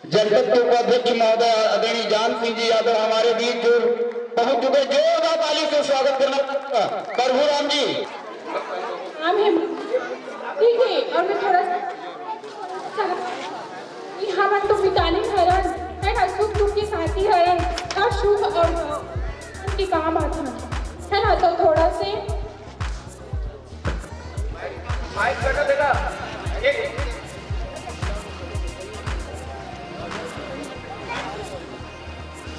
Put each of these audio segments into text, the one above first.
जनपद के उपाध्यक्ष महोदय आदरणीय जान सिंह जी यादव हमारे बीच जो पहुंच चुके, जोरदार ताली से स्वागत करना प्रभु राम जी। ठीक है, और मैं थोड़ा यहाँ तो बिताने हरण है ना, सुख दुख के साथी हरण का शुभ और उनके काम आता है ना, तो थोड़ा से माइक लगा देगा।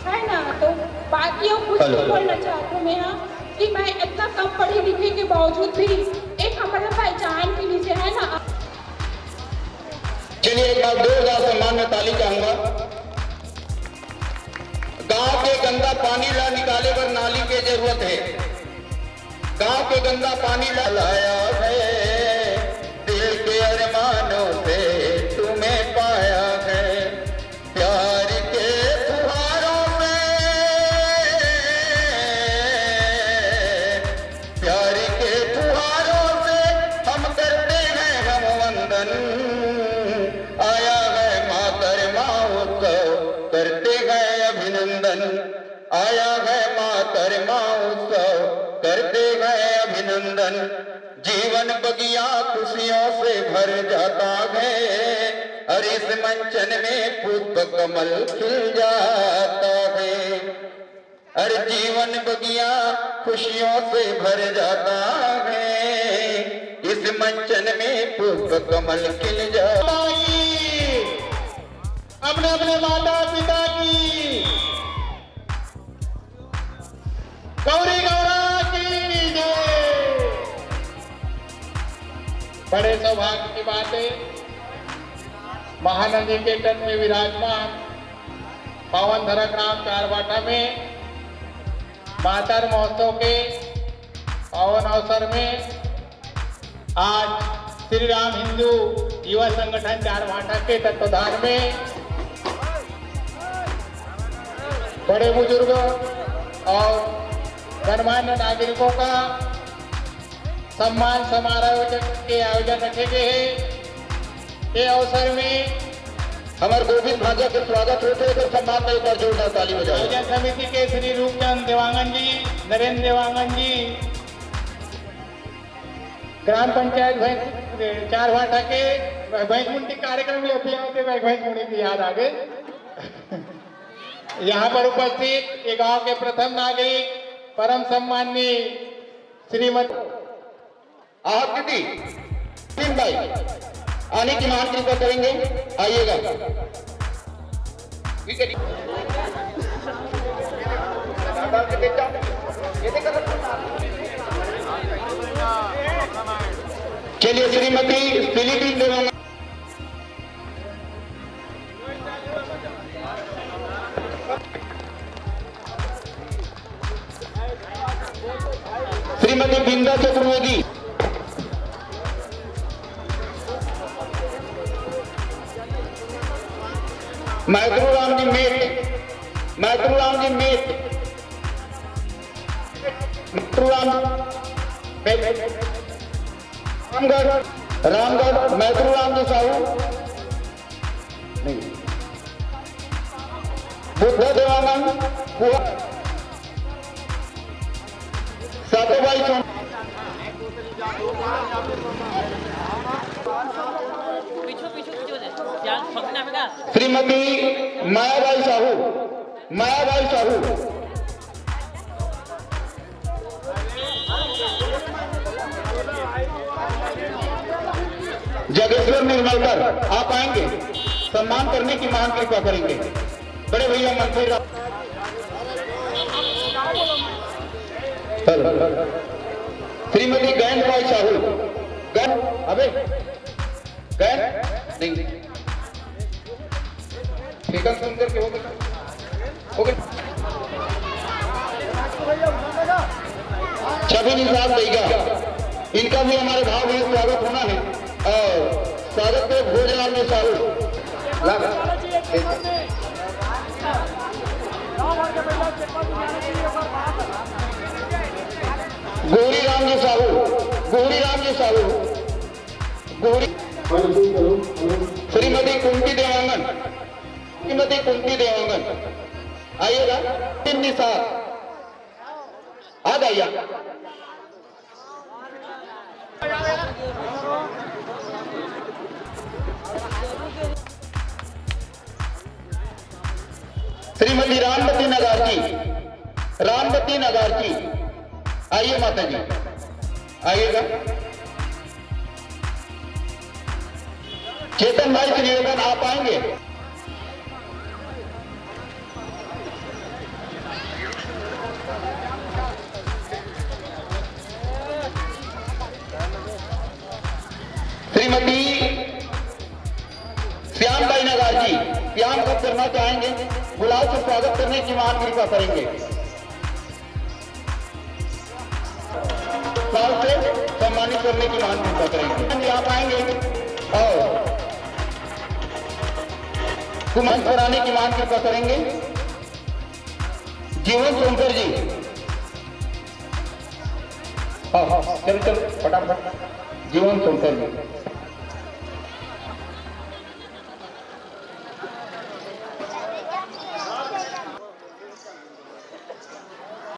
है ना, तो बाकियों कुछ नहीं बोलना चाहती हूँ मैं यहाँ कि मैं इतना कम पढ़े लिखे के बावजूद भी एक हमारा पहचान के नीचे है ना। चलिए एक बार जोरदार सम्मान में ताली चाहूंगा। गांव के गंदा पानी ला निकाले पर नाली की जरूरत है। गांव के गंदा पानी ला लाया है, दिल के अरमानों से तुम्हें पाया है। प्यार के फुहारों से, प्यार के फुहारों से हम करते हैं हम वंदन। आया है मातरमा उत्सव, करते हैं अभिनंदन। आया है मातरमा उत्सव, करते हैं अभिनंदन। जीवन बगिया खुशियों से भर जाता है, और इस मंचन में पुष्प कमल खिल जाता है। हर जीवन बगिया खुशियों से भर जाता है, इस मंचन में पुष्प कमल खिल जाता है। अपने अपने माता पिता की गौरी गौरा की जय। बड़े सौभाग्य की बात है, महानदी के तट में विराजमान पावन धरा ग्राम चारवाटा में मातर महोत्सव के पावन अवसर में आज श्री राम हिंदू युवा संगठन चारवाटा के तत्वाधान में बड़े बुजुर्ग और गणमान्य नागरिकों का सम्मान समारोह के आयोजन रखे गए हैं। के अवसर में हमारे गोविंद भाजा के स्वागत होते हैं, तो सम्मान में एक बार जोरदार ताली बजाएं। आयोजन समिति के श्री रूपचंद देवांगन जी, नरेंद्र देवांगन जी, ग्राम पंचायत चारवाटा के भैंसमुंडी कार्यक्रम में अभी आते भैंसमुंडी की याद आ गई। यहाँ पर उपस्थित एक गांव के प्रथम नागरिक परम सम्माननीय श्रीमती दीदी भाई आने की महान कृपा करेंगे, आइएगा। चलिए श्रीमती फिलीपीन देवांगन, श्रीमती बिंदा चतुर्वेदी, मैत्रूराम जी मेट, मैत्रूराम जी मेट, मैत्रूराम रामगढ़, रामगढ़ मैत्रूराम जी साहू नहीं, बुद्ध देवानंद सातो भाई सोन, श्रीमती मायाबाई साहू, मायाबाई साहू, जगेश्वर निर्मलकर आप आएंगे, सम्मान करने की महान कृपा करेंगे। बड़े भैया मंत्री श्रीमती गैन भाई साहू, गैन अबे गैन नहीं, फिकर सुनकर के हो गए छवि निशान देगा, इनका भी हमारे भाव में स्वागत होना है। और स्वागत में भोजनाल में साहू गौरी राम जी साहू, गौरी राम जी साहू, गौरी श्रीमती कुंती देवांगन, श्रीमती कुंती देवांगन आइएगा। तीन निसार आ जाइए। श्रीमती रामवती नगारजी, रामवती नगारजी आइए माता जी, आइएगा। चेतन भाई त्रिवेदन आप आएंगे। श्रीमती श्याम भाई नगारजी, श्याम कब करना चाहेंगे? गुलाब से स्वागत करने की मान कृपा करेंगे। साल से सम्मानित करने की मान कृपा करेंगे। आप आएंगे और कुमार कराने की मान कृपा करेंगे। जीवन सोनकर जी, हाँ चलो चलो फटाफट। जीवन सोनकर जी